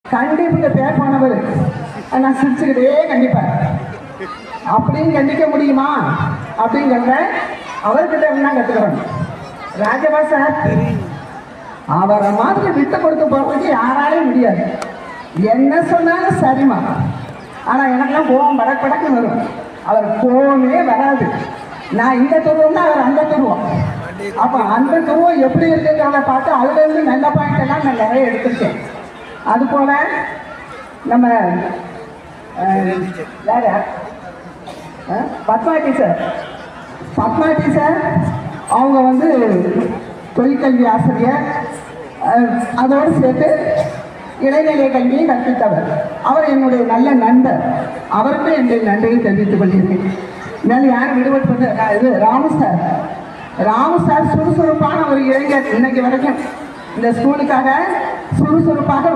கண்டிப்புக்கு பேர் போனவர் நான் சிரிச்சுக்கிட்டே கண்டிப்பேன். அப்படின்னு கண்டிக்க முடியுமா அப்படிங்கிறத அவர்கிட்ட இருந்தா கத்துக்கிறோம். ராஜபா சார் அவரை மாதிரி விட்டு கொடுத்து போறதுக்கு யாராலையும் முடியாது. என்ன சொன்னாலும் சரிமா. ஆனா எனக்கெல்லாம் கோவம் படக்கு வரும். அவர் கோவமே வராது. நான் இந்த துருவம்னா அவர் அந்த துருவம். அப்ப அந்த துருவம் எப்படி இருக்குங்கிறத பார்த்து அதுல இருந்து நல்ல பாயிண்ட் எல்லாம் நான் நிறைய எடுத்திருக்கேன். அது போல நம்ம வேற பத்மா டீச்சர் அவங்க வந்து தொழிற்கல்வி ஆசிரியர், அதோடு சேர்த்து இடைநிலை கல்வியை கற்பித்தவர். அவர் என்னுடைய நல்ல நண்பர். அவருக்கு என்னுடைய நன்றியை தெரிவித்துக் கொள்கிறேன். மேலும் யார் விடுபட்டு இது ராமு சார் சுறுசுறுப்பான ஒரு இளைஞர். இன்னைக்கு வரைக்கும் இந்த ஸ்கூலுக்காக சுறுசுறுப்பாக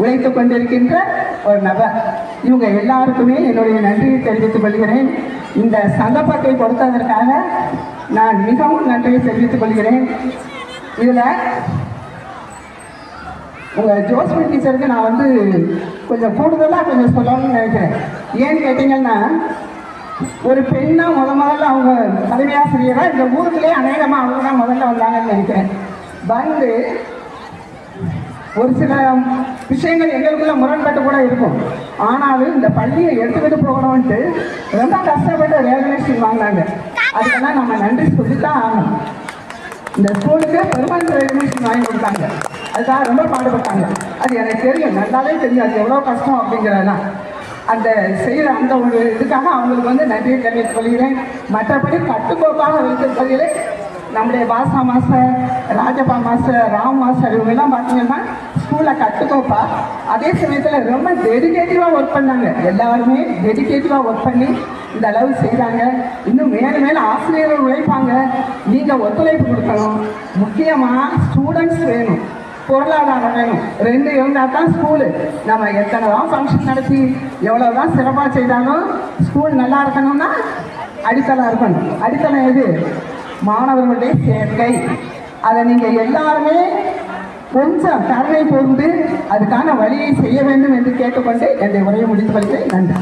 உழைத்துக் கொண்டிருக்கின்ற ஒரு நபர். இவங்க எல்லாருக்குமே என்னுடைய நன்றியை தெரிவித்துக் கொள்கிறேன். இந்த சந்தர்ப்பத்தை கொடுத்ததற்காக நான் மிகவும் நன்றியை தெரிவித்துக் கொள்கிறேன். இதுல உங்க ஜோஸ்மின் டீச்சருக்கு நான் வந்து கொஞ்சம் கூடுதலாக கொஞ்சம் சொல்லணும்னு நினைக்கிறேன். ஏன்னு கேட்டீங்கன்னா, ஒரு பெண்ணா முதல்ல அவங்க தலைமை ஆசிரியரா இந்த ஊருக்குள்ளே அநேகமாக அவங்க தான் முதல்ல வந்தாங்கன்னு நினைக்கிறேன். வந்து ஒரு சில விஷயங்கள் எங்களுக்குள்ள முரண்பட்டு கூட இருக்கும். ஆனாலும் இந்த பள்ளியை எடுத்துக்கிட்டு போகணும்ட்டு ரொம்ப கஷ்டப்பட்டு ரெகக்னேஷன் வாங்கினாங்க. அதுக்கெல்லாம் நம்ம நன்றி சொல்லித்தான் ஆகணும். இந்த ஸ்கூலுக்கு பெர்மனன்ட் ரெகக்னேஷன் வாங்கி கொடுத்தாங்க. அதுக்காக ரொம்ப பாடுபட்டாங்க. அது எனக்கு தெரியும், நல்லாவே தெரியும் அது எவ்வளோ கஷ்டம் அப்படிங்கிறதெல்லாம். அந்த செய்கிற அந்த ஒரு இதுக்காக அவங்களுக்கு வந்து நன்றியை தெரிவித்துக் கொள்கிறேன். மற்றபடி கட்டுக்கோப்பாக வைத்துக் கொள்கிறேன். நம்முடைய Basha master, Rajappa master, Ram master இவங்கெல்லாம் பார்த்தீங்கன்னா ஸ்கூலில் கட்டுக்கோப்பா, அதே சமயத்தில் ரொம்ப டெடிகேட்டிவாக ஒர்க் பண்ணாங்க. எல்லாருமே டெடிகேட்டிவாக ஒர்க் பண்ணி இந்த அளவு செய்கிறாங்க. இன்னும் மேலே ஆசிரியர்கள் உழைப்பாங்க. நீங்கள் ஒத்துழைப்பு கொடுக்கணும். முக்கியமாக ஸ்டூடெண்ட்ஸ் வேணும், பொருளாதாரம் வேணும். ரெண்டு இருந்தால் தான் ஸ்கூலு. நம்ம எத்தனை தான் ஃபங்க்ஷன் நடத்தி எவ்வளோ தான் சிறப்பாக செய்தாலும் ஸ்கூல் நல்லா இருக்கணும்னா அடித்தளம் இருக்கணும். அடித்தளம் எது? மாணவர்களுடைய சேர்க்கை. அதை நீங்கள் எல்லாருமே கொஞ்சம் கருணை கூர்ந்து அதுக்கான வழியை செய்ய வேண்டும் என்று கேட்டுக்கொண்டு என்னுடைய உரையை முடித்துக் கொள்கிறேன். நன்றி.